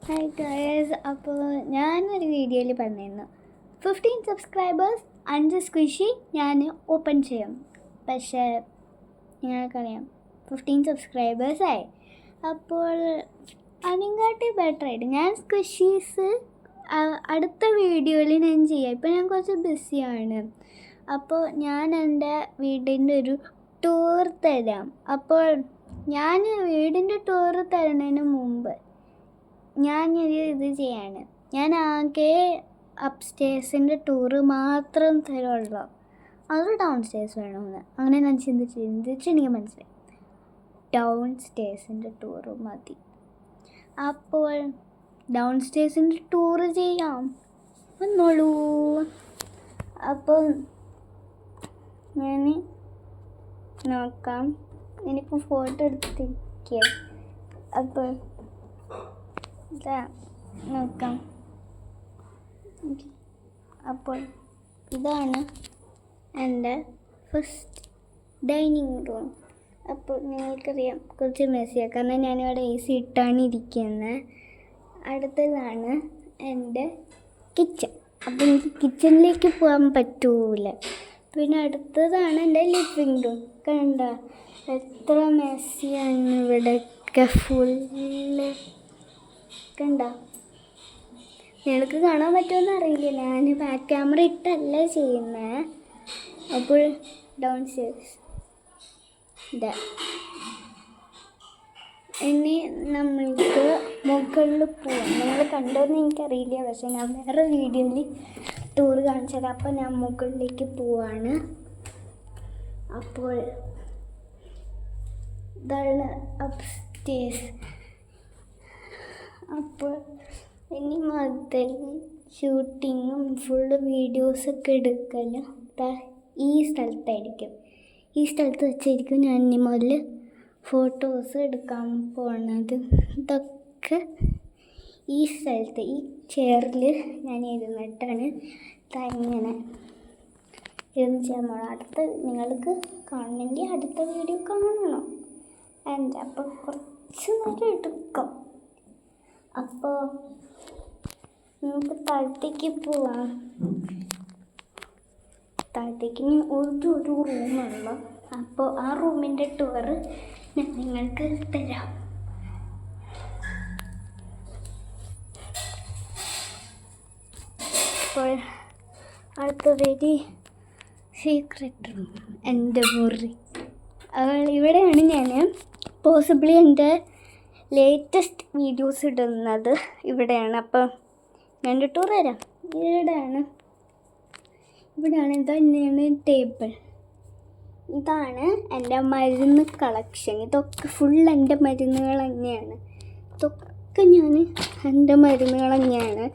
Hi guys, അപ്പോൾ ഞാനൊരു വീഡിയോയിൽ പറഞ്ഞിരുന്നു 15 സബ്സ്ക്രൈബേഴ്സ് 5 സ്ക്വിഷി ഞാൻ ഓപ്പൺ ചെയ്യും. പക്ഷേ നിങ്ങൾക്കറിയാം 15 സബ്സ്ക്രൈബേഴ്സായി. അപ്പോൾ അതിനെക്കാട്ടി ബെറ്ററായിട്ട് ഞാൻ സ്ക്വിഷീസ് അടുത്ത വീഡിയോയിൽ ഞാൻ ചെയ്യാം. ഇപ്പോൾ ഞാൻ കുറച്ച് ബിസിയാണ്. അപ്പോൾ ഞാൻ എൻ്റെ വീടിൻ്റെ ഒരു ടൂർ തരാം. അപ്പോൾ ഞാൻ വീടിൻ്റെ ടൂർ തരുന്നതിന് മുമ്പ് ഞാനൊരു ഇത് ചെയ്യാണ്. ഞാൻ ആകെ അപ്സ്റ്റേഴ്സിൻ്റെ ടൂറ് മാത്രം തരുള്ളൂ. അത് ഡൗൺ സ്റ്റേഴ്സ് വേണമെന്ന് അങ്ങനെ ഞാൻ ചിന്തിച്ച് എനിക്ക് മനസ്സിലായി ഡൗൺ സ്റ്റേഴ്സിൻ്റെ ടൂറ് മതി. അപ്പോൾ ഡൗൺ സ്റ്റേഴ്സിൻ്റെ ടൂറ് ചെയ്യാം, വന്നോളൂ. അപ്പോൾ ഞാൻ നോക്കാം, എനിക്കിപ്പോൾ ഫോട്ടോ എടുത്തിരിക്കുക. അപ്പോൾ ഇതാ നോക്കാം. അപ്പോൾ ഇതാണ് എൻ്റെ ഫസ്റ്റ് ഡൈനിങ് റൂം. അപ്പോൾ നിങ്ങൾക്കറിയാം കുറച്ച് മെസ്സിയാണ്, കാരണം ഞാനിവിടെ AC ഇട്ടാണ് ഇരിക്കുന്നത്. അടുത്തതാണ് എൻ്റെ കിച്ചൺ. അപ്പോൾ എനിക്ക് കിച്ചണിലേക്ക് പോകാൻ പറ്റൂല. പിന്നെ അടുത്തതാണ് എൻ്റെ ലിവിങ് റൂം. കണ്ട എത്ര മെസ്സിയാണ് ഇവിടെയൊക്കെ ഫുള്ള്. കണ്ട, നിങ്ങൾക്ക് കാണാൻ പറ്റുമെന്ന് അറിയില്ല, ഞാൻ ബാക്ക് ക്യാമറ ഇട്ടല്ല ചെയ്യുന്നത്. അപ്പോൾ ഡൗൺ സ്റ്റേഴ്സ് ഇതാ. ഇനി നമ്മൾക്ക് മുകളിൽ പോവാം. നിങ്ങൾ കണ്ടോന്ന് എനിക്കറിയില്ല, പക്ഷേ ഞാൻ വേറെ വീഡിയോയിൽ ടൂർ കാണിച്ചത്. അപ്പോൾ ഞാൻ മുകളിലേക്ക് പോവാണ്. അപ്പോൾ ഇതാണ് അപ്സ്റ്റേഴ്സ്. അപ്പോൾ ഇനി മുതൽ ഷൂട്ടിങ്ങും ഫുള്ള് വീഡിയോസൊക്കെ എടുക്കലും ഈ സ്ഥലത്തായിരിക്കും. ഈ സ്ഥലത്ത് വെച്ചായിരിക്കും ഞാൻ ഇനി മുതൽ ഫോട്ടോസ് എടുക്കാൻ പോണത്. ഇതൊക്കെ ഈ സ്ഥലത്ത് ഈ ചെയറിൽ ഞാൻ ഇരുന്നിട്ടാണ് ഇങ്ങനെ ഇരുന്ന് ചെയ്യുമ്പോൾ. നിങ്ങൾക്ക് കാണണമെങ്കിൽ അടുത്ത വീഡിയോ കാണണം. അപ്പോൾ കുറച്ച് നേരം എടുക്കാം. അപ്പോൾ നമുക്ക് താഴത്തേക്ക് പോവാം. താഴത്തേക്ക് ഒരു റൂമുള്ള. അപ്പോൾ ആ റൂമിൻ്റെ ടൂറ് ഞാൻ നിങ്ങൾക്ക് തരാം. അപ്പോൾ അടുത്ത വെരി സീക്രട്ട് റൂം, എൻ്റെ മുറി. ഇവിടെയാണ് ഞാൻ പോസിബിളി എൻ്റെ ലേറ്റസ്റ്റ് വീഡിയോസ് ഇടുന്നത്. ഇവിടെയാണ്. അപ്പോൾ ഞാൻ ടൂർ തരാം. ഇവിടെയാണ് ഇതന്നെയാണ് ടേബിൾ. ഇതാണ് എൻ്റെ മരുന്ന് കളക്ഷൻ. ഇതൊക്കെ ഫുൾ എൻ്റെ മരുന്നുകൾ തന്നെയാണ്. ഇതൊക്കെ എൻ്റെ മരുന്നുകൾ തന്നെയാണ്,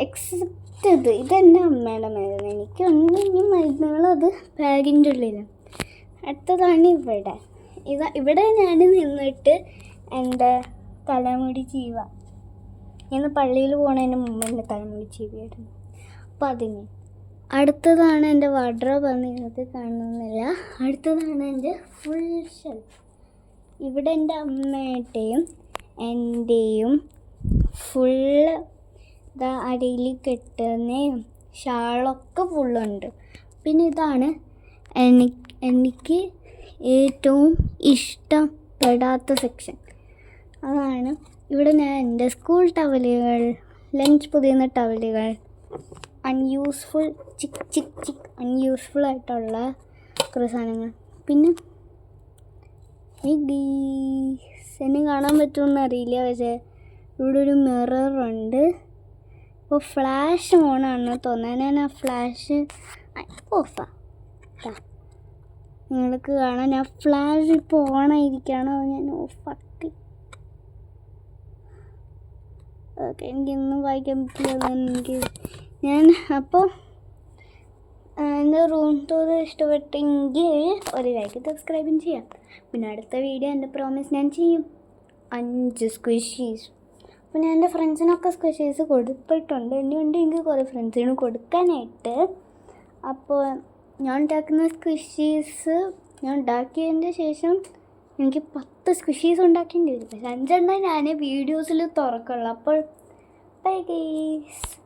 എക്സെപ്റ്റ് ഇതെൻ്റെ അമ്മയുടെ മരുന്ന്. എനിക്കൊന്നും മരുന്നുകളത് ബാഗിൻ്റെ ഉള്ളിലാണ്. അടുത്തതാണ് ഇവിടെ ഞാൻ നിന്നിട്ട് എൻ്റെ തലമുടി ചീവ. ഇന്ന് പള്ളിയിൽ പോകുന്നതിന് മുമ്പ് എൻ്റെ തലമുടി ചീവിയായിരുന്നു. അപ്പോൾ അതിന് അടുത്തതാണ് എൻ്റെ വാർഡ്രോബ്. നിങ്ങൾക്ക് കാണുന്നില്ല. അടുത്തതാണ് എൻ്റെ ഫുൾ ഷെൽഫ്. ഇവിടെ എൻ്റെ അമ്മയുടെയും എൻ്റെയും ഫുള്ള് അടിയിൽ കെട്ടുന്നതും ഷാളൊക്കെ ഫുള്ളുണ്ട്. പിന്നെ ഇതാണ് എനിക്ക് ഏറ്റവും ഇഷ്ടപ്പെടാത്ത സെക്ഷൻ. അതാണ് ഇവിടെ ഞാൻ എൻ്റെ സ്കൂൾ ടവലുകൾ, ലഞ്ച് പൊതിയുന്ന ടവലുകൾ, അൺയൂസ്ഫുൾ ആയിട്ടുള്ള കുറേ സാധനങ്ങൾ. പിന്നെ ഈ ഗീസിന് കാണാൻ പറ്റുമെന്ന് അറിയില്ല, പക്ഷേ ഇവിടെ ഒരു മിററുണ്ട്. ഇപ്പോൾ ഫ്ലാഷ് ഓണാണെന്ന് തോന്നുന്നത്. ഞാൻ ആ ഫ്ലാഷ് ഓഫാണ്. നിങ്ങൾക്ക് കാണാൻ ആ ഫ്ലാഷ് ഇപ്പോൾ ഓണായിരിക്കുകയാണോ, ഞാൻ ഓഫാക്കി. ഓക്കെ, എനിക്കൊന്നും വായിക്കാൻ പറ്റില്ല. അപ്പോൾ എൻ്റെ റൂം ടൂർ ഇഷ്ടപ്പെട്ടെങ്കിൽ ഒരു ലൈക്ക് സബ്സ്ക്രൈബും ചെയ്യാം. പിന്നെ അടുത്ത വീഡിയോ എൻ്റെ പ്രോമിസ് ഞാൻ ചെയ്യും 5 സ്ക്വിഷീസ്. അപ്പോൾ ഞാൻ എൻ്റെ ഫ്രണ്ട്സിനൊക്കെ സ്ക്വിഷീസ് കൊടുത്തിട്ടുണ്ട്. ഇനിയുണ്ട് എനിക്ക് കുറേ ഫ്രണ്ട്സിന് കൊടുക്കാനായിട്ട്. അപ്പോൾ ഞാൻ ഉണ്ടാക്കുന്ന സ്ക്വിഷീസ് ഞാൻ ഉണ്ടാക്കിയതിൻ്റെ ശേഷം എനിക്ക് 10 സ്ക്വിഷീസ് ഉണ്ടാക്കേണ്ടി വരും. പക്ഷേ 5 ഞാൻ വീഡിയോസിൽ തുറക്കുള്ളൂ. അപ്പോൾ ബൈ ഗൈസ്.